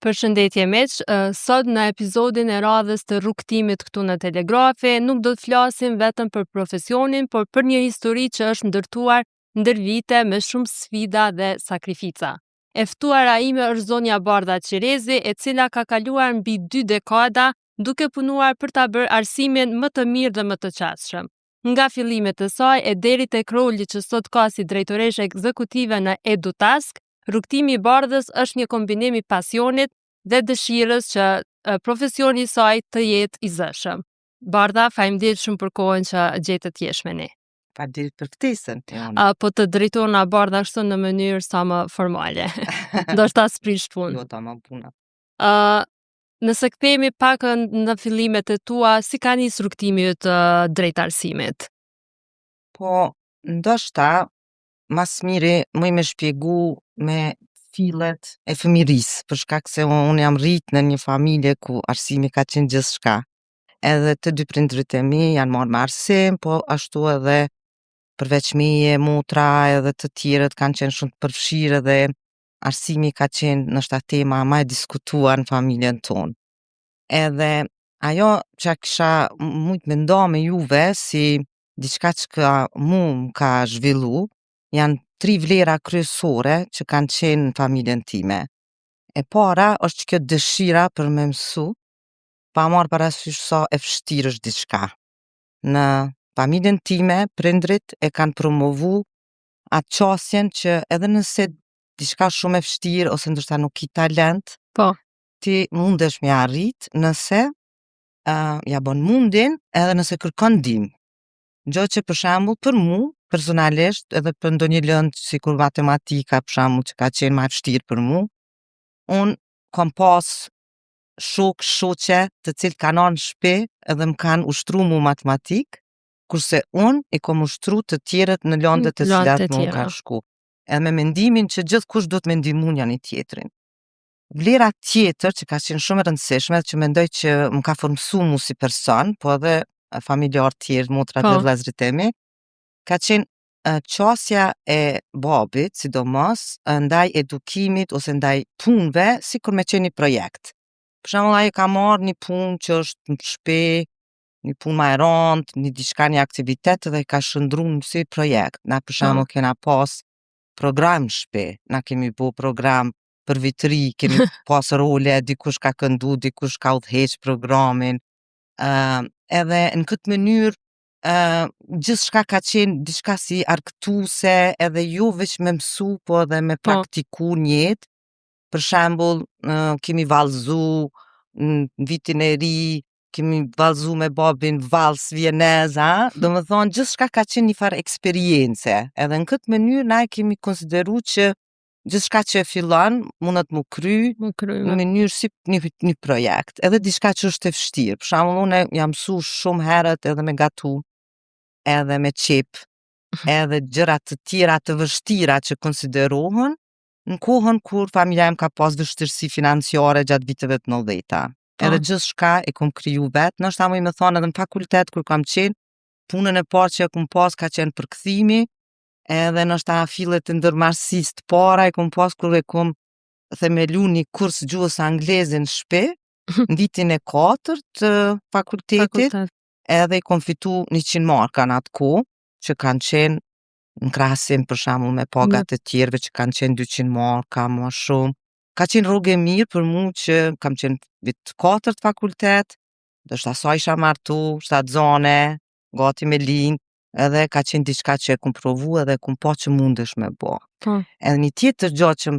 Përshëndetje miq, sot në episodin e radhës të rrugtimit këtu në Telegrafi nuk do të flasim vetëm për profesionin, por për një histori që është ndërtuar ndër vite me shumë sfida dhe sakrifica. E ftuara ime është zonja Bardha Qirezi, e cila ka kaluar mbi 2 dekada duke punuar për ta bërë arsimin më të mirë dhe më të qasshëm. Nga fillimet e saj e deri tek roli që sot ka si drejtoreshe ekzekutive në EduTask, rrugtimi i Bardhës është një kombinim i pasionit dhe dëshirës që profesioni i saj të jetë i zëshëm. Bardha, faleminderit shumë për kohën që gjetët jesh me ne. Faleminderit për ftesën te unë. Po të drejtona Bardha ashtu në mënyrë sa më formale. Ndoshta s'prish punë. Jo, tamam puna. Nëse kthehemi pak në fillimet e tua, si ka nis rrugtimi yt drejt arsimit? Po, ndoshta mas miri më me shpjegu me fillet e fëmirisë, për shkak se unë jam rrit në një familje ku arsimi ka qenë gjithçka. Edhe të dy prindrit e mi janë marrë me arsim, po ashtu edhe përveç meje, motra edhe të tjerët kanë qenë shumë të përfshirë dhe arsimi ka qenë ndoshta tema më e diskutuar në familjen tonë. Edhe ajo që kisha mujt me nda me juve si diçka që m'ka zhvillu, janë 3 vlera kryesore që kanë qenë në familjen time. E para është kjo dëshira për me mësu, pa marrë parasysh sa e vështirë është diçka. Në familjen time, prindrit e kanë promovu atë qasjen që edhe nëse diçka shumë e vështirë ose ndoshta nuk ki talent, Po. ti mundesh me arrit nëse ja bën mundin edhe nëse kërkon ndihmë. Gjë që për shembull për mu personalisht edhe për ndonjë lëndë sikur matematika për shembull që ka qenë më e vështirë për mu, unë kam pas shoqe të cilët kanë ardhur në shtëpi edhe më kanë ushtru mu matematik, kurse unë i kam ushtru të tjerët në lëndet e cilat më kanë shku. Edhe me mendimin që gjithkush duhet me ndihmu njëri tjetrin. Vlera tjetër që ka qenë shumë e rëndësishme që mendoj që më ka formsu mu si person, po edhe familjar tjerë, motrat dhe vëllezërit e mi, ka qenë qasja e babit, sidomos, ndaj edukimit ose ndaj punëve, sikur me qenë një projekt. Për shembull, ai ka marrë një punë që është në shtëpi, një punë ma e rëndë, një diçka, një aktivitet dhe ka shëndru si projekt. Na për shembull kena pas program në shtëpi, na kemi bu program për vitri, kemi pas role, dikush ka këndu, dikush ka udhëheq programin. Edhe në këtë mënyrë gjithçka ka qenë diçka si argëtuese, edhe jo veç me mësu, po edhe me praktiku njetë. Për shembull, kemi vallëzu në vitin e ri, kemi vallëzu me babin vals vienez, domethënë gjithçka ka qenë një farë eksperiencë. Edhe në këtë mënyrë na e kemi konsideru që gjithçka që e fillon mundet mu kry në mënyrë si një projekt, edhe diçka që është e vështirë. Për shembull, unë jam mësu shumë herët edhe me gatu, edhe me qep, edhe gjëra të tjera të vështira që konsiderohen në kohën kur familja im ka pas vështirësi financiare gjatë viteve të 90-ta. Edhe gjithçka e kom kriju vetë, ndoshta më thonë edhe në fakultet kur kam qenë, punën e parë që e kom pas ka qenë përkthimi, edhe ndoshta fillet e ndërmarrësisë të para e kom pas kur e kom themelu një kurs gjuhës angleze në shtëpi, në vitin e 4 të fakultetit, edhe i kom fitu 100 marka në atë kohë, që kanë qenë në krahasim për shembull me pagat e tjerëve që kanë qenë 200 marka, më shumë. Ka qenë rrugë e mirë për mu që kam qenë vit 4 të fakultet, ndoshta sa isha martu, shtatzane, gati me linj, edhe ka qenë diçka që e kom provu edhe kom pa që mundesh me bo. Edhe një tjetër gjë që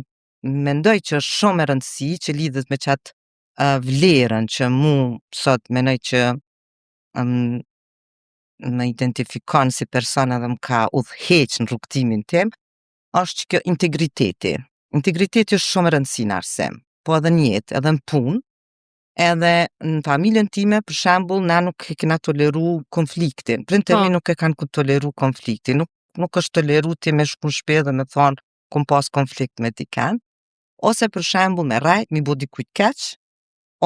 mendoj që është shumë e rëndësi, që lidhet me qatë vlerën që mu sot menoj që më identifikon si person edhe më ka udhëheq në rrugtimin tim, është që kjo integriteti. Integriteti është shumë e rëndësi në arsim, po edhe në jetë, edhe në punë, edhe në familjen time, për shembull, na nuk e kena toleru konfliktin. Prindërit e mi nuk e kanë toleru konfliktin, nuk është toleru ti me shku në shtëpi dhe me thonë kom pas konflikt me dikën, ose për shembull me rrejt, mi bo dikujt keq,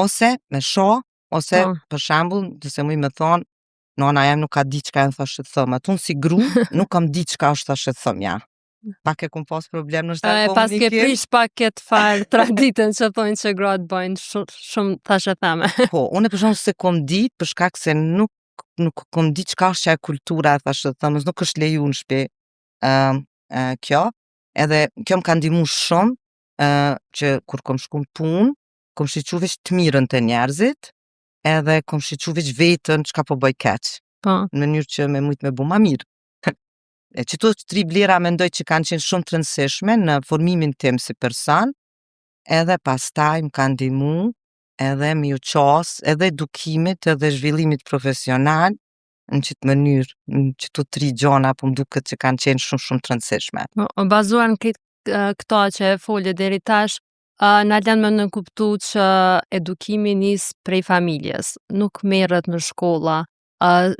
ose me shoh, ose për shembull, nëse mu i me thonë, nona jem nuk ka di çka e thashë të thëmë, atë unë si gru nuk kam di çka është thashë të thëmë ja. Pak e kom pas problem në E shtarë pas ke komunikim. prish pak këtë farë traditën që thonë që gratë bëjnë shumë thashë theme. Po, unë për shkak se kom ditë, për shkak se nuk kom ditë çka është ajo kultura, thashë thëmës, nuk është leju në shtëpi kjo. Edhe kjo më ka ndihmu shumë që kur kom shku në punë, kom shiqu veç të mirën të njerëzit, edhe kom shiqu veç vetën çka po bëj keq, Po, në mënyrë që me mujt me bu ma mirë. E qëto tri vlera mendoj që kanë qenë shumë të rëndësishme në formimin tim si person, edhe pastaj më kanë ndihmu edhe mi u qas edhe edukimit edhe zhvillimit profesional në qëtë mënyrë, në qëto tri gjona po më duket që kanë qenë shumë të rëndësishme. po, bazuar në këto që e folje deri tash, na lën me nënkuptu që edukimi nis prej familjes, nuk merret në shkolla,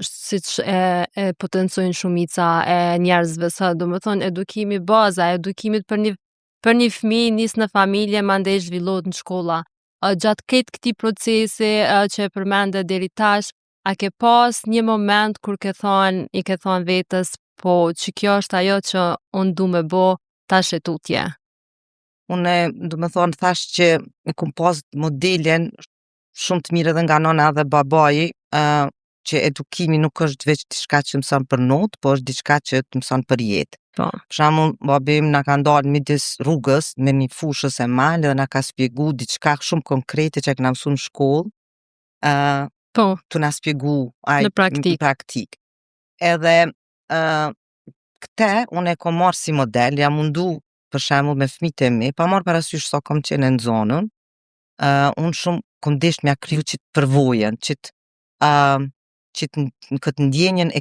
siç e potencojnë shumica e njerëzve sa, domethënë edukimi, baza e edukimit për një fëmijë nis në familje, mandej zhvillohet në shkolla. Gjatë këtë këtij procesi që e përmende deri tash, a ke pas një moment kur i ke thonë vetës, po që kjo është ajo që unë du me bo tash e tutje? Unë, du me thonë, thash që i kom pas modelin shumë të mirë edhe nga nona dhe babai, që edukimi nuk është veç diçka që mëson për notë, po është diçka që të mëson për jetë. Po, Për shembull, babai im na ka ndalë midis rrugës me një fushës e mal dhe na ka spjegu diçka shumë konkrete që e kena mësu në shkollë, po, tu na spjegu në praktik. në praktik. Edhe këte unë e kom marrë si model, jam mundu për shembull me fëmijët e mi, pa marrë parasysh sa kom qenë në zonën, unë shumë kom desh m'ja kriju qitë përvojën, qitë në këtë ndjenjen e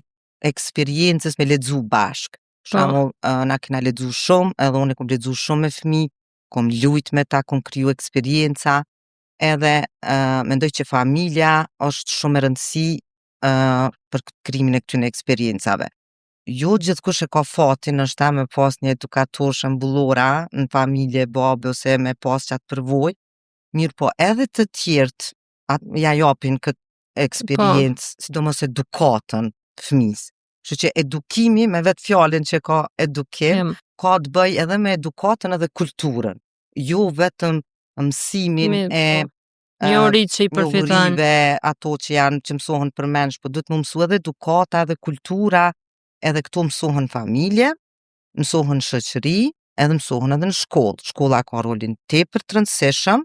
eksperiencës me lexu bashk. Për shembull, na kena lexu shumë, edhe unë kom lexu shumë me fëmijë, kom lujt me ta, kom kriju eksperienca, edhe mendoj që familja është shumë e rëndësi për krijimin e këtyre eksperiencave. Jo gjithkush e ka fatin nështëta me pas një edukator shembullora në familje, babe ose me pas qatë përvojë, mirë po edhe të tjertë ja japin këtë eksperiencë, sidomos edukatën fëmis. Kështu që edukimi me vetë fjalën që ka edukim, ka të bëj edhe me edukatën edhe kulturën. Jo vetëm mësimin e njohuri që i përfiton. njohurive, ato që janë që mësohen për mensh, po duhet më mësu edhe edukata edhe kultura, edhe këto mësohen familje, mësohen shoqëri, edhe mësohen edhe në shkollë. Shkolla ka rolin tepër të rëndësishëm,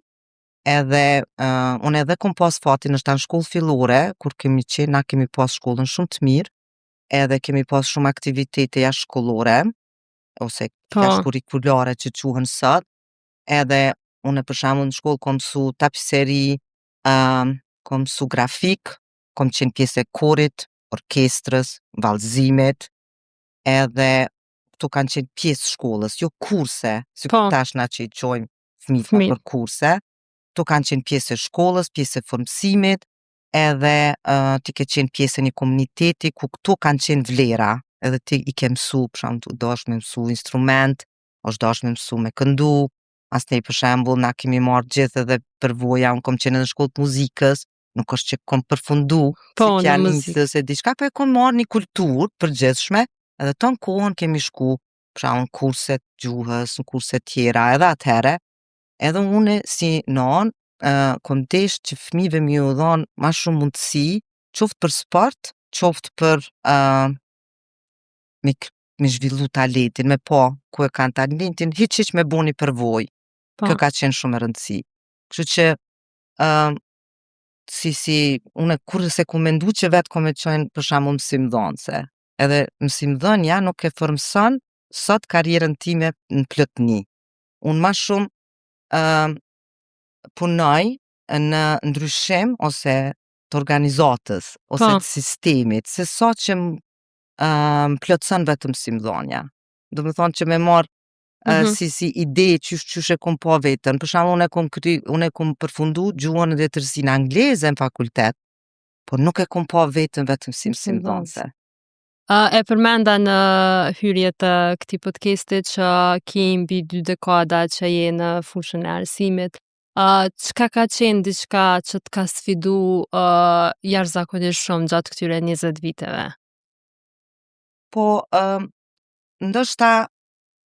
edhe unë edhe kom pas fatin është në shkollë fillore, kur kemi qenë, na kemi pas shkollën shumë të mirë, edhe kemi pas shumë aktivitete jashtë-shkollore, ose jashtë-kurrikulare që quhen sot, edhe unë për shembull në shkollë kom mësu tapiseri, kom mësu grafik, kom qenë pjesë e korit, orkestrës, vallëzimit, edhe këto kanë qenë pjesë shkollës, jo kurse, si tash na që i qojmë fëmijët për kurse. Këto kanë qenë pjesë e shkollës, pjesë e formësimit, edhe ti ke qenë pjesë e një komuniteti ku këto kanë qenë vlera, edhe ti i ke mësu, për shembull, do është me mësu instrument, është do është me mësu me këndu, asnej për shembull na kemi marrë gjithë edhe përvoja, unë kom qenë në shkollë të muzikës, nuk është që kom përfundu si pianistës e diçka, po e kom marrë një kulturë përgjithshme, edhe ton kohën kemi shku, për shembull, në kurset gjuhës, në kurset tjera, edhe atëhere, edhe unë si nonë kom desh që fëmijëve mi u dhonë ma shumë mundësi, qoftë për sport, qoftë për me zhvillu talentin, me pa ku e kanë talentin, hiq me bo një përvojë. Kjo ka qenë shumë e rëndësi. Kështu që si unë kur se ku mendu që vetë kom e qojnë për shembull mësimdhënëse. Edhe mësimdhënia nuk e formson sot karrierën time në plotni. Unë ma shumë punoj në ndryshim ose të organizatës ose të sistemit, se sa që më plotson vetëm mësimdhënia. Do me thonë që me marë si ide qysh e kom pa vetën. Për shembull unë e kom përfundu gjuhën dhe letërsinë angleze në fakultet, por nuk e kom pa vetën vetëm si mësimdhënëse. E përmenda në hyrje të këtij podcasti që ke mbi 2 dekada që je në fushën e arsimit. Çka ka qenë diçka që të ka sfidu jashtëzakonisht shumë gjatë këtyre 20 viteve? Po, ndoshta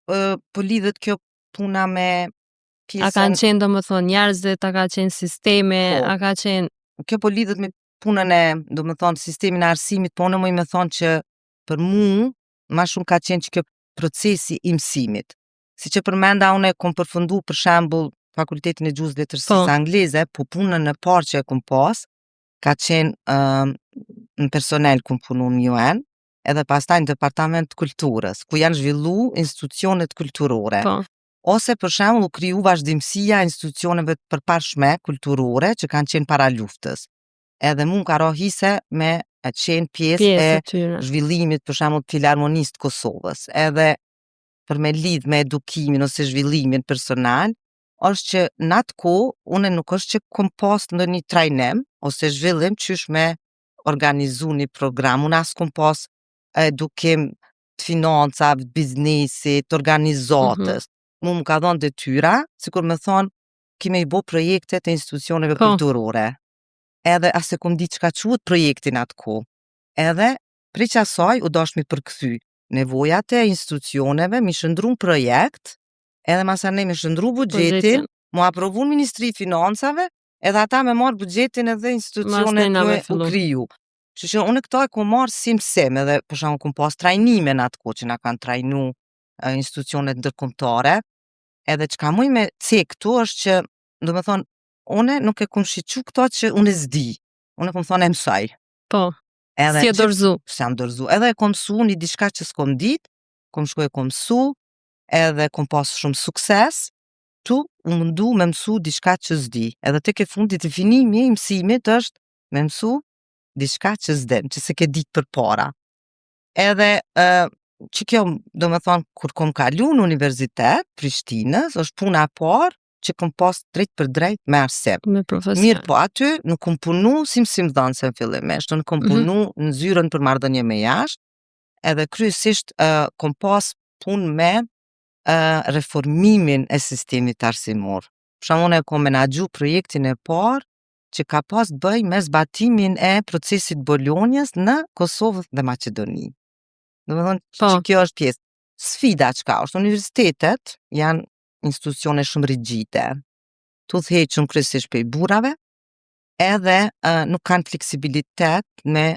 po lidhet kjo puna me A pjesën. kanë qenë domethënë njerëzit, a ka qenë sistemi, Po. a ka qenë Kjo po lidhet me punën e, domethënë, sistemin e arsimit, po unë muj me thonë që për mu, ma shumë ka qenë që kjo procesi i mësimit. Si që përmenda, unë e kom përfundu për shembull fakultetin e gjuhës letërsisë angleze, po punën e parë që e kom pas, ka qenë në personel kom punu në UN, edhe pastaj në departament kulturës, ku janë zhvillu institucionet kulturore. po, Ose për shembull u kriju vazhdimësia e institucioneve të përparshme kulturore që kanë qenë para luftës. Edhe mu ka rohise me e qenë pjesë pjesë e e tyre. zhvillimit për shembull të Filharmonisë të Kosovës. Edhe për me lidh me edukimin ose zhvillimin personal, është që në atë kohë unë nuk është që kom pas ndonjë trajnim ose zhvillim qysh me organizu një program. Unë as kom pas edukim të financave, të biznesit, të organizatës. Mu më ka dhënë detyra, sikur me thonë, kime i bo projekte të institucioneve Po. kulturore. Edhe as e kom di çka quhet projektin atë kohë. Edhe prej asaj u dash mi përkthy nevojat e institucioneve, mi shëndru në projekt, edhe masane mi shëndru buxhetin, mu aprovu në Ministri i Financave, edhe ata me marrë buxhetin edhe institucionet me u kriju. Kështu që unë këta e kom marrë si mësim, edhe për shembull kom pas trajnime në atë kohë që na kanë trajnu institucionet ndërkombëtare, edhe çka muj me cek këtu është që, do me thonë, une nuk e kom shiqu këto që unë e zdi, unë e kom thonë e mësaj. Po, Edhe si e dorzu. Si jam dorzu, edhe e kom mësu një diçka që s'kom dit, kom shku e kom mësu, edhe kom pas shumë sukses, tu u mundu me mësu diçka që s'di, edhe tek e fundit të finimi i mësimit është me mësu diçka që s'dem, që se ke dit për para. Edhe që kjo, do me thonë, kur kom kalu në Universitet Prishtinës, është puna e parë që kom pas drejt për drejt me arsim. Me profesion. Mirë po, aty nuk kom punu si mësim dhënëse në fillimisht, nuk kom punu në zyrën për marrëdhënie me jashtë, edhe kryesisht kom pas punë me reformimin e sistemit arsimor. Për shembull, unë e kom menaxhu projektin e parë që ka pas bëj me zbatimin e procesit Bolonjës në Kosovë dhe Maqedoni. Do me thonë që kjo është pjesë. Sfida çka është? Universitetet janë institucione shumë rigjide. Tu dheqën kryesisht prej burrave, edhe nuk kanë fleksibilitet me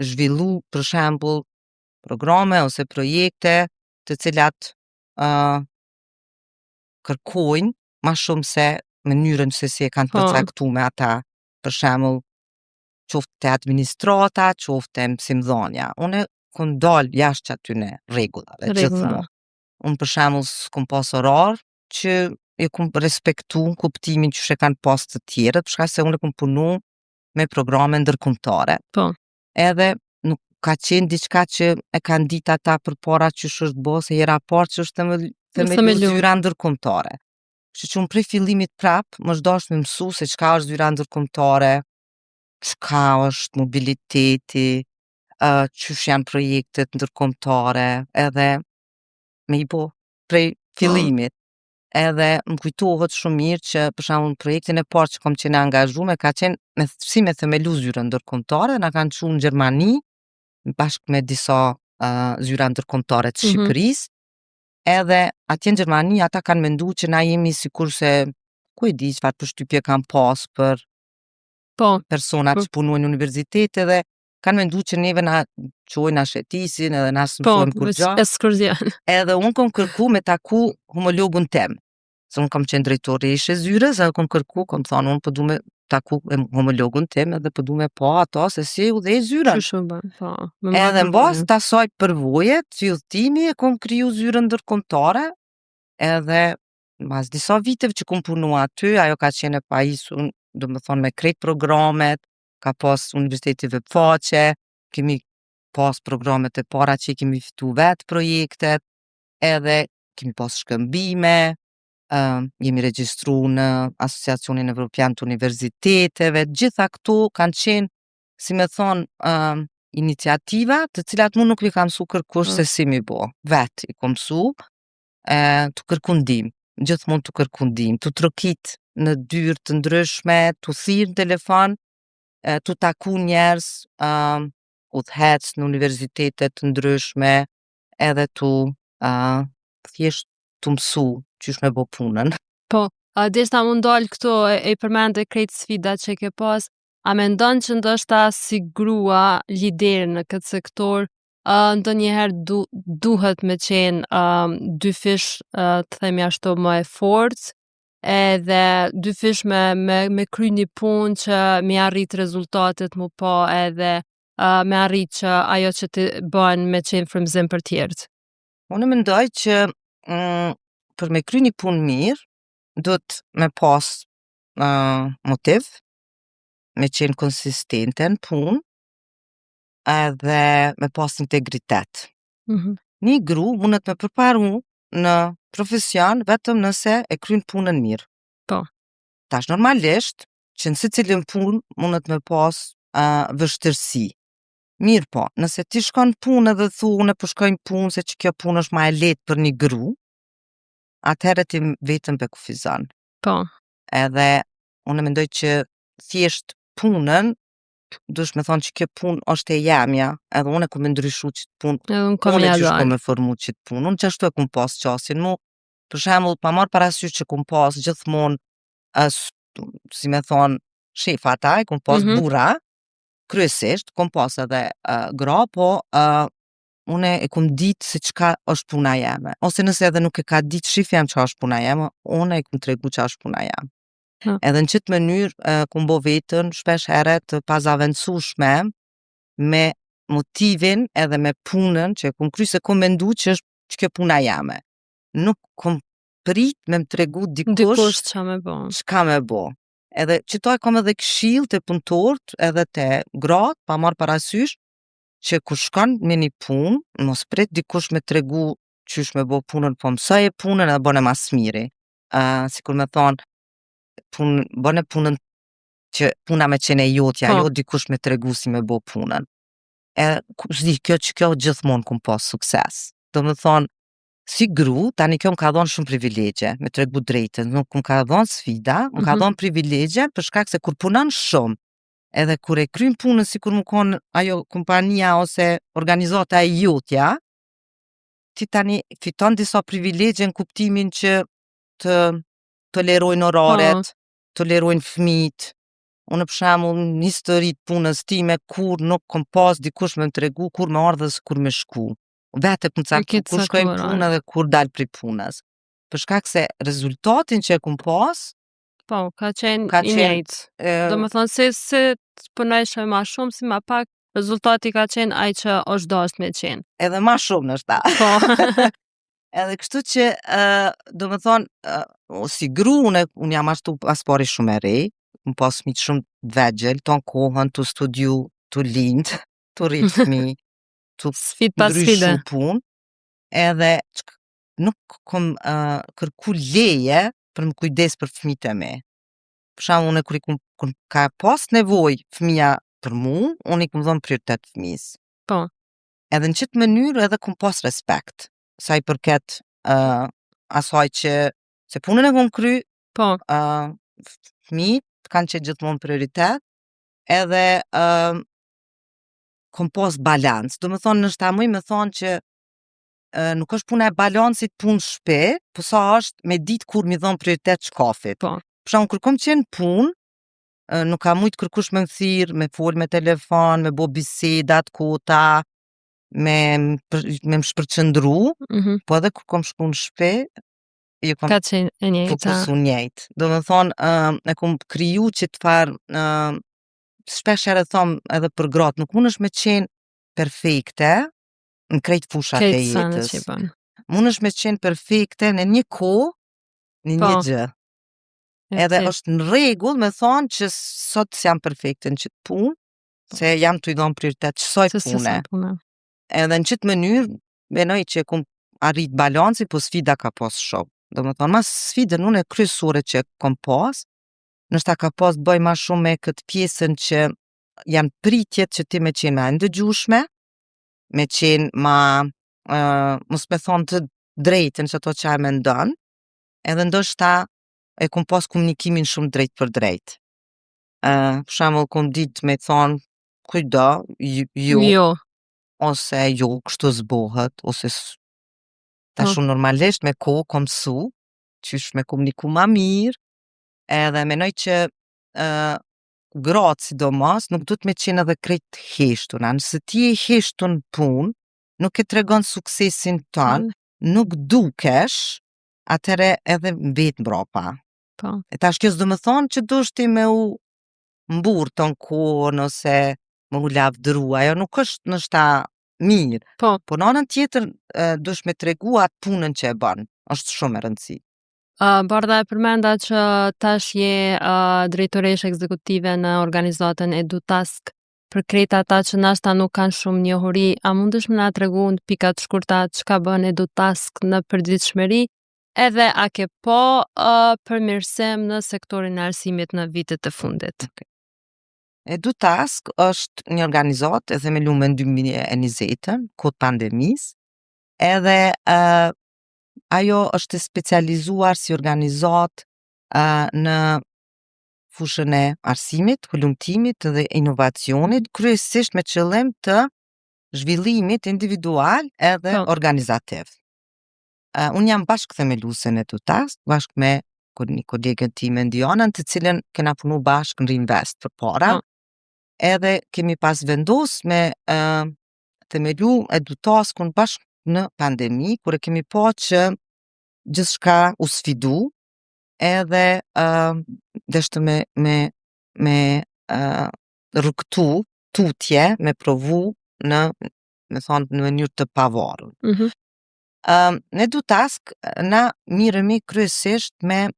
zhvillu për shembull programe ose projekte të cilat kërkojnë ma shumë se mënyrën se si e kanë përcaktuar me ata. Për shembull, qoftë administrata, qoftë mësimdhënia. Unë kom dal jashtë atyne rregullave gjithmonë. Unë për shembull s'kom pas orar që e kom respektu kuptimin që e kanë pas të tjerët, për shkak se unë kom punu me programe ndërkombëtare. Po. Edhe nuk ka qenë diçka që e kanë ditë ata përpara që është bo, se hera parë që është themelu zyra ndërkombëtare. Kështu që unë prej fillimit prap më zhdash me mësu se çka është zyra ndërkombëtare, çka është mobiliteti, qysh janë projektet ndërkombëtare, edhe me i bo prej fillimit. Edhe më kujtohet shumë mirë që për shembull projektin e parë që kom qenë angazhuar ka qenë si me themelu zyrën ndërkombëtare, na kanë çuar në Gjermani bashkë me disa zyra ndërkombëtare të Shqipërisë. Edhe atje në Gjermani ata kanë mendu që na jemi sikurse ku e di çfarë përshtypje kanë pas për personat që punojnë në universitet, edhe kanë mendu që neve na qojnë na shetisin edhe na mësojmë kur gjatë. Edhe unë kom kërku me taku homologun tem. Se unë kom qenë drejtoreshe zyrës, edhe kom kërku, kom thonë unë po du me taku homologun tim edhe po du me pa ato se si u dhe zyrën. Edhe mbas të asaj përvojet, filltimi e kom kriju zyrën ndërkombëtare, edhe mas disa viteve që kom punu aty, ajo ka qenë e pajisur, do me thonë me krejt programet, ka pas universiteti veçfaqe, kemi pas programet e para që i kemi fitu vetë projektet, edhe kemi pas shkëmbime, jemi regjistru në Asociacionin Evropian të Universiteteve, gjitha këto kanë qenë, si me thonë, iniciativa të cilat mu nuk i kam mësu kërkush se si mi bo. Vetë i kom mësu, të kërku ndihmë, gjithmonë të kërku ndihmë, të trokit në dyrë të ndryshme, të thirë në telefon, të taku njerës, udhëhec në universitetet të ndryshme, edhe të thjesht të mësu qysh me bo punën. Po, deshta mu ndalë këto e përmende krejt sfidat që ke pas, a mendon që ndoshta si grua lider në këtë sektor, ndonjëherë duhet me qenë dy fish të themi ashtu më e fortë, edhe dy fish me kry një punë që me arrit rezultatet mu pa edhe me arrit që ajo që ti bën me qenë frymëzim për tjerët. Unë mendoj që për me kry një punë mirë, duhet me pas motiv, me qenë konsistente në punë, edhe me pas integritet. Një gru mundet me përparu në profesion vetëm nëse e kryn punën mirë. Po. Tash normalisht që në secilin punë mundet me pas vështirësi. Mirë po, nëse ti shkon punë edhe thu unë po shkoj në punë se që kjo punë është ma e lehtë për një gru, atëherë ti vetëm pe kufizon. Po. Edhe unë mendoj që thjesht punën dush me thonë që kjo punë është e jamja, edhe unë e ku me ndryshu që të punë, Edhe unë unë e qysh ku me formu që të punë, unë që ashtu e kum pas qasin mu, për shembull pa marrë parasysh që kum pas gjithmonë, si me thonë, shefa ata, e kum pas burra, kryesisht, kum pas edhe gra, po une e kum ditë se çka është puna jeme, ose nëse edhe nuk e ka ditë shifja jem qa është puna jeme, une e kum tregu qa është puna jeme. Edhe në qitë mënyrë kum bo vetën shpesh herët të pazavendësushme me motivin edhe me punën që kum kry se kum mendu që është që kjo puna jame. Nuk kum prit me më tregu dikush çka me bo. Çka me bo. Edhe qëtoj kom edhe këshill të punëtorët edhe të gratë, pa marrë parasysh që ku shkon me një punë, mos prit dikush me tregu qysh me bo punën, po mësoj e punën edhe bone mas miri. Sikur me thonë, bone punën që puna me qene jotja, jo dikush me tregu si me bo punën. Zdi, kjo gjithmonë kum pas sukses. Do me thonë, si gru, tani kjo m'ka dhonë shumë privilegje, me tregu drejtën, nuk m'ka dhonë sfida, m'ka dhonë privilegje, për shkak se kur punon shumë, edhe kur e krym punën si kur më konë ajo kompania ose organizata e jotja, ti tani fiton disa privilegje në kuptimin që të tolerojnë oraret, tolerojnë fëmijët. Unë për shembull në historitë punës time kur nuk kom pas dikush me më tregu kur me ardhe se kur me shku. Vete për caktu kur shkojnë punë edhe kur dal prej punës. Për shkak se rezultatin që e kum pas, po, ka qenë i njëjtë. Do me thonë se punojshë ma shumë si ma pak, rezultati ka qenë ai që është dashur me qenë. Edhe ma shumë nështë ta. Po. Edhe kështu që, do me thonë, si gru, unë jam ashtu pas pari shumë e re, më pas mi shumë vegjel, ton kohën të studiu, të lind, të rritë fmi, të ndryshu pun, edhe nuk kom kërku leje për më kujdes për fmit e me. Për shembull unë kur ka pas nevoj fmija për mu, unë i kum dhënë prioritet fmis. Po. Edhe në qitë mënyrë edhe kum pas respekt, sa i përket asaj që se punën e kum kry, po. Fmit kanë qenë gjithmonë prioritet, edhe kom pas balans. Do me thonë nështë ta muj me thonë që nuk është puna e balansit punë shpe, po sa është me ditë kur mi dhon prioritet shkafit. Po. Për shembull kur kom qenë punë, nuk ka mujt kërkush me më thirr, me fol me telefon, me bo bisedat, kota, me më shpërqëndru, po edhe kur kom shku në shpe, jo kom ka qenë e njëjta. Fokusu njëjt. Do me thonë, e kom kriju që të farë, shpesh herë thom edhe për gratë, nuk mund është me qenë perfekte në krejt fushat e jetës. Mund është me qenë perfekte në një kohë, në një gjë. Edhe është në rregull me thonë që sot s'jam perfekte në qitë punë, se jam të i dhonë prioritet qësoj pune. Edhe në qitë mënyrë, menoj që kum arrit balansi, po sfida ka pas shumë. Do me thonë, mas sfidën unë e kryesore që kom pas, nështë ka pas bëj ma shumë me këtë pjesën që janë pritjet që ti me qenë ma ndëgjushme, me qenë ma, mos me thonë të drejtën që ato që e me ndonë, edhe ndoshta e kum pas komunikimin shumë drejt për drejt. Për shembull kum ditë me thonë, kujdo, jo, ose jo, kështu zbohet, ose Tash unë normalisht me kohë kom mësu qysh me komuniku ma mirë, edhe menoj që gratë sidomos nuk du të me qenë edhe krejt heshtuna. Nëse ti e heshtun punë, nuk e tregon suksesin ton, nuk dukesh, atëre edhe mbet mbrapa. Po. E tash kjo s'do me thonë që dushti me u mburë ton kohën ose me u lavdru, ajo nuk është nështa mirë. Po. Po në anën tjetër dush me tregu atë punën që e bën. Është shumë e rëndësi. Bardha e përmenda që tash je drejtoresh ekzekutive në organizatën EduTask. Për krejt ata që nashta nuk kanë shumë njohuri, a mundesh më na tregu në pikat shkurta çka bën EduTask në përditshmëri? Edhe a ke po përmirësim në sektorin e arsimit në vitet e fundit? EduTask është një organizatë e themeluar në 2020, kohë pandemisë, edhe ajo është specializuar si organizatë në fushën e arsimit, hulumtimit dhe inovacionit, kryesisht me qëllim të zhvillimit individual edhe organizativ. Unë jam bashkëthemeluese në EduTask, bashkë me një kolegën time Dianën, të cilën kena punu bashkë në Reinvest për para, edhe kemi pas vendos me themelu EduTaskun bashkë në pandemi, kur e kemi pa që gjithçka u sfidu, edhe deshte me rrugtu tutje, me provu në mënyrë të pavarur. Në EduTask na mirëmi kryesisht me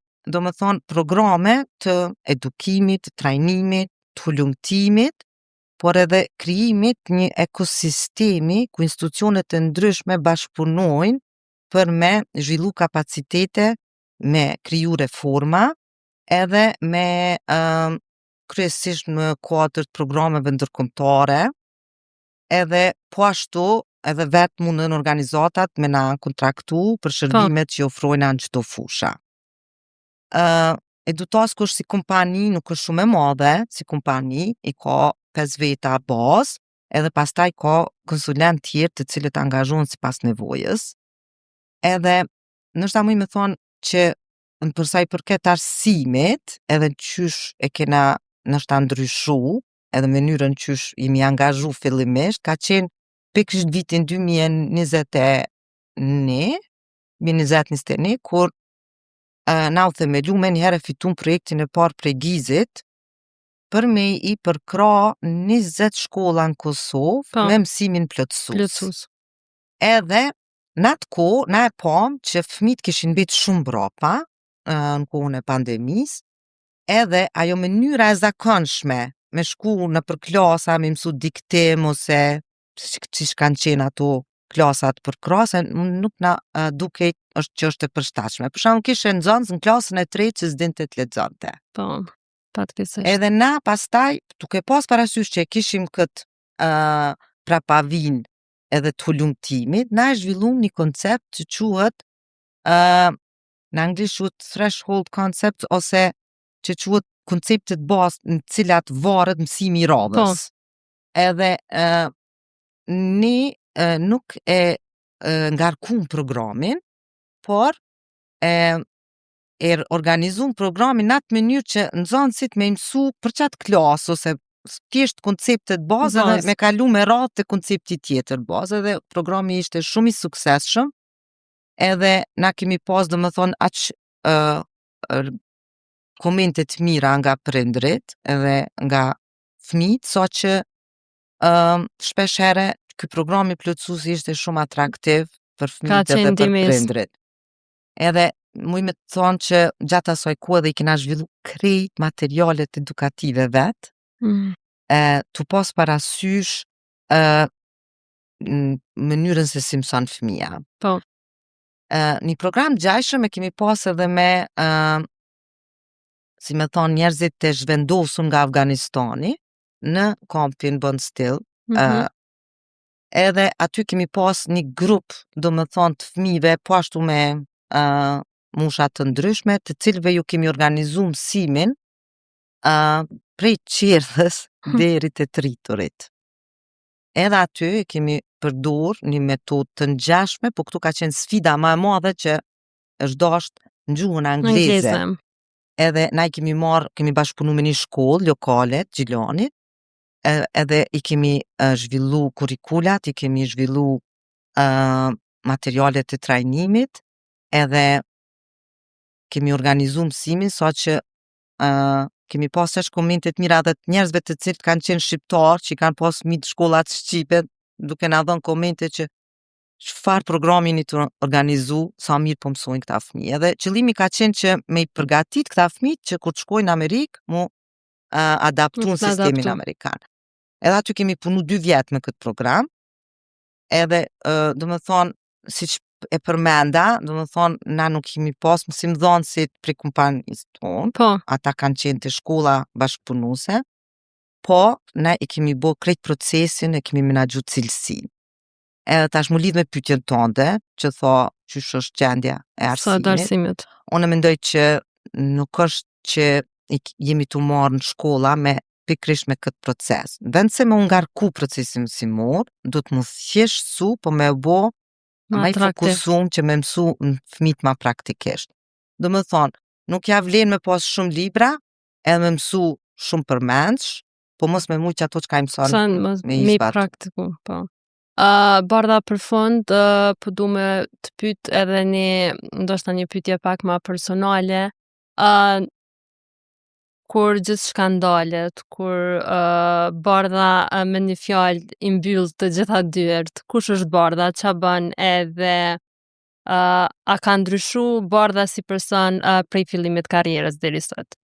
programe të edukimit, të trajnimit, të hulumtimit, por edhe krijimit një ekosistemi ku institucionet e ndryshme bashkëpunojnë për me zhvillu kapacitete, me kriju reforma, edhe me kryesisht në kuadër të programeve ndërkombëtare, edhe po ashtu edhe vetë mundën organizatat me na kontraktu për shërbimet që ofrojna në çdo fusha. EduTask është si kompani, nuk është shumë e madhe si kompani, i ka 5 veta bazë, edhe pastaj ka konsulent tjerë të cilët angazhohen sipas nevojës. Edhe nështë muj me thonë që në përsa i përket arsimit, edhe qysh e kena nështë ndryshu, edhe mënyrën qysh jemi angazhu fillimisht, ka qenë pikërisht vitin 2021, kur na u themelu me njëherë fitun projektin e parë prej Gizit, për me i përkra 20 shkolla në Kosovë me mësimin plotësus. Edhe në atë kohë, na e pam që fëmijët kishin mbet shumë mbrapa në kohën e pandemisë, edhe ajo mënyra e zakonshme me shku në për klasa, me mësu diktim ose qish kanë qenë ato klasat për krasë, nuk na duke që është e përshtatshme. Për shembull kishe nxënës në klasën e 3 që s'dinte të lexonte. Po, fatkeqësisht. Edhe na pastaj, duke pas parasysh që kishim këtë prapavin edhe të hulumtimit, na e zhvillum një koncept që quhet në anglisht quhet threshold concept, ose që quhet konceptet bazë në cilat varet mësimi i radhës. Edhe ne nuk e ngarkum programin, por e organizum programin në atë mënyrë që nxënësit me mësu për qatë klasë, ose thjesht konceptet bazë edhe me kalu me radhë të konceptit tjetër bazë, edhe programi ishte shumë i suksesshëm, edhe na kemi pas domethënë aq komentet mira nga prindrit edhe nga fëmijët, sa që shpesh here ky program i plotësues ishte shumë atraktiv për fëmijët edhe për prindrit. Edhe muj me të thonë që gjatë asaj kohe dhe i kena zhvillu krejt materialet edukative vetë, të pas parasysh mënyrën se si mëson fëmija. Po. Një program gjajshëm e kemi pas edhe me si me thonë njerëzit të zhvendosun nga Afganistani në kampin Bond Still. Edhe aty kemi pas një grup, do me thonë të fëmijëve, po ashtu me mushat të ndryshme, të cilëve ju kemi organizu mësimin prej qerdhës deri te triturit. Edhe aty kemi përdor një metodë të ngjashme, po këtu ka qenë sfida më e madhe që është dashur në gjuhën angleze. Edhe na i kemi bashkëpunu me një shkollë lokale të Gjilanit, edhe i kemi zhvillu kurikulat, i kemi zhvillu materialet të trajnimit, edhe kemi organizu mësimin sa që kemi pas është komente të mira dhe të njerëzve të cilët kanë qenë shqiptar, që i kanë pas fëmijë të shkollat shqipe, duke na dhënë komente që çfarë programi jeni të organizu, sa mirë po mësojnë këta fëmijë. Edhe qëllimi ka qenë që me i përgatit këta fëmijë që kur të shkojnë në Amerikë, mu adaptu në sistemin amerikan. Edhe aty kemi punu 2 vjet me këtë program, edhe do me thonë, si që e përmenda, do me thonë, na nuk kemi pas mësimdhënësit prej kumpanisë tonë, Po, ata kanë qenë të shkolla bashkëpunuse, po ne i kemi bo krejt procesin, e kemi menaxhu cilësinë. Edhe tash mu lidh me pyetjen tënde, që tha qysh është gjendja e sa të arsimit. arsimit. Unë mendoj që nuk është që jemi të marrë në shkolla me pikrisht me këtë proces. Vend se me ngarku procesin mësimor, do të mu thjeshtësu, po me bo ma i fokusum që me mësu në fëmijët ma praktikisht. Do me thonë, nuk ja vlen me pas shumë libra, edhe me mësu shumë përmendsh, po mos me mujt që ato që ka i mëson me i zbatu. praktiku, po. Bardha për fund, po du me të pyet edhe ndoshta një pyetje pak ma personale. Kur gjithçka ndalet, kur Bardha me një fjalë i mbyll të gjitha dyert, kush është Bardha, ç'a bën, edhe a ka ndryshu Bardha si person prej fillimit karrierës deri sot?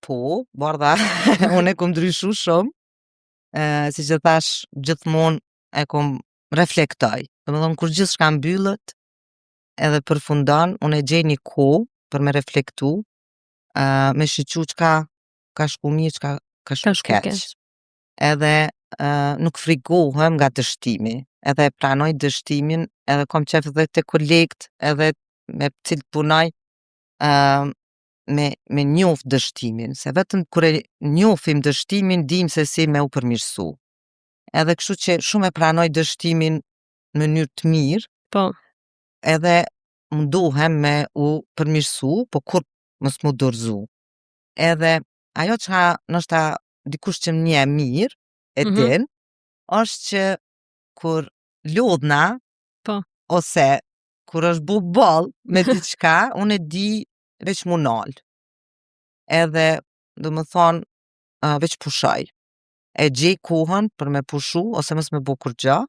Po, Bardha, unë e kom ndryshu shumë, si që thash, gjithmonë e kom reflektoj. Do me thonë, kur gjithçka mbyllet edhe përfundon, unë e gjej një kohë për me reflektu, me shiqu çka ka shku mirë, çka ka shku keq. Edhe nuk frigohem nga dështimi, edhe pranoj dështimin, edhe kom qef edhe te kolegët, edhe me cilët punoj, me njoft dështimin, se vetëm kur e njofim dështimin, dim se si me u përmirësu. Edhe kështu që shumë e pranoj dështimin në mënyrë të mirë, Po, edhe mundohem me u përmirësu, po kur mos mu dorëzu. Edhe ajo që nështë dikush që më nje mirë, e din, është që kur lodhna, Po. ose kur është bu boll me diçka, unë e di veç mu nalë. Edhe, do më thonë, veç pushoj. E gjej kohën për me pushu, ose mos me bo kur gjë,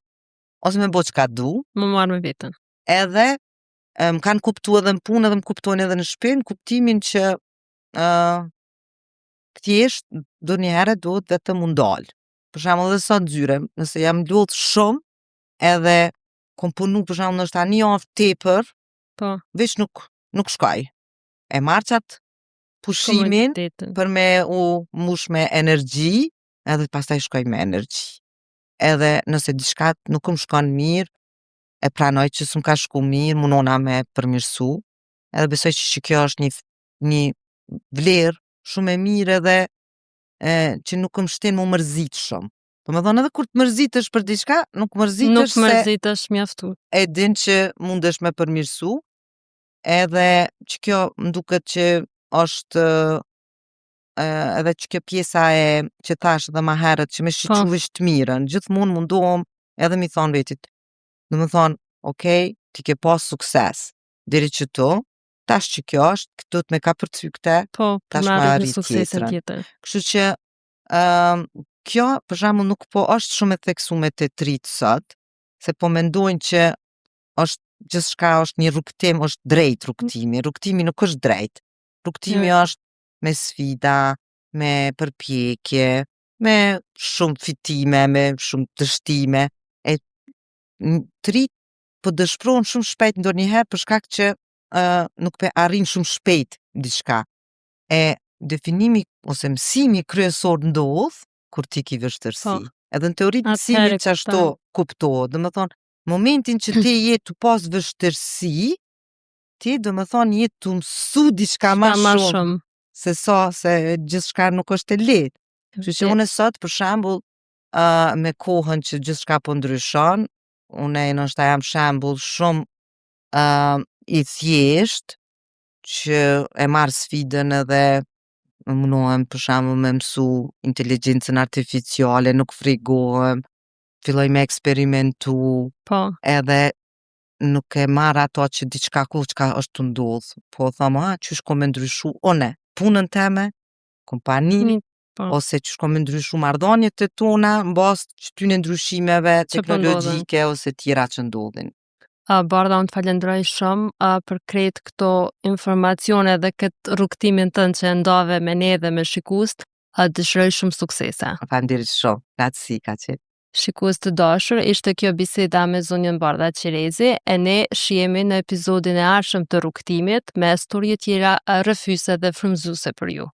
ose me bo çka du. Më marrë me vetën. Edhe, më kanë kuptu edhe në punë, edhe më kuptojnë edhe në shpinë, kuptimin që thjesht do një herë do të vetëm mu ndalë. Për shembull edhe sa nxyrem, nëse jam lodh shumë, edhe kom punu për shembull ndoshta një javë tepër, Po, veç nuk shkoj. E marr qatë pushimin komoditetin. për me u mush me energji, edhe pastaj shkoj me energji. Edhe nëse diçka nuk më shkon mirë, e pranoj që s'm ka shku mirë, munona me përmirësu, edhe besoj që kjo është një vlerë shumë e mirë edhe që nuk më shtin mu mërzit shumë. Po me thonë edhe kur të mërzitesh për diçka, nuk mërzitesh mjaftu. E din që mundesh me përmirësu, edhe që kjo më duket që është edhe që kjo pjesa që thash edhe ma herët, që me shiqu veç të mirën, gjithmonë mundohem edhe mi thonë vetit. Do me thonë, okej, ti ke pas sukses, deri që tu, tash që kjo është, këtu të me ka përcy këte, tash me arrit tjetërën. Kështu që kjo, për shembull, nuk po është shumë e theksume te tritë sot, se po mendojnë që është gjithçka është një rrugtim, është drejt rrugtimi. Rrugtimi nuk është drejt. Rrugtimi është me sfida, me përpjekje, me shumë fitime, me shumë dështime. E tritë po dëshpërojnë shumë shpejt ndonjëherë për shkak që nuk pe arrin shumë shpejt diçka. E definimi ose mësimi kryesor ndodh kur ti ki vështërsi. Edhe në teoritë mësimi që ashtu kuptohet, do me thonë, momentin që ti je të pas vështërsi, ti do me thonë je të mësu diçka ma shumë, se gjithçka nuk është e lehtë. Kështu që unë sot për shembull me kohën që gjithçka po ndryshon, une ndoshta jam shembull shumë i thjesht që e marr sfidën edhe munohem për shembull me mësu inteligjencën artificiale, nuk frigohem, filloj me eksperimentu, Po, edhe nuk e marr ato që diçka çka është tu ndodh, po them, qysh ko me ndryshu une punën time, kompaninë, po, ose qysh ko me ndryshu marrëdhëniet e tona mbas këtyne ndryshimeve që po ndodhen. teknologjike ose tjera që ndodhin. Bardha, unë të falenderoj shumë për krejt këto informacione dhe këtë rrugtimin tënd që e ndave me ne dhe me shikust. Dëshiroj shumë suksese. Faleminderit shumë. Grazie, ka qenë. Shikues të dashur, ishte kjo biseda me zonjën Bardha Qerezi, e ne shihemi në episodin e ardhshëm të rrugtimit me histori tjera rrëfyse dhe frymëzuese për ju.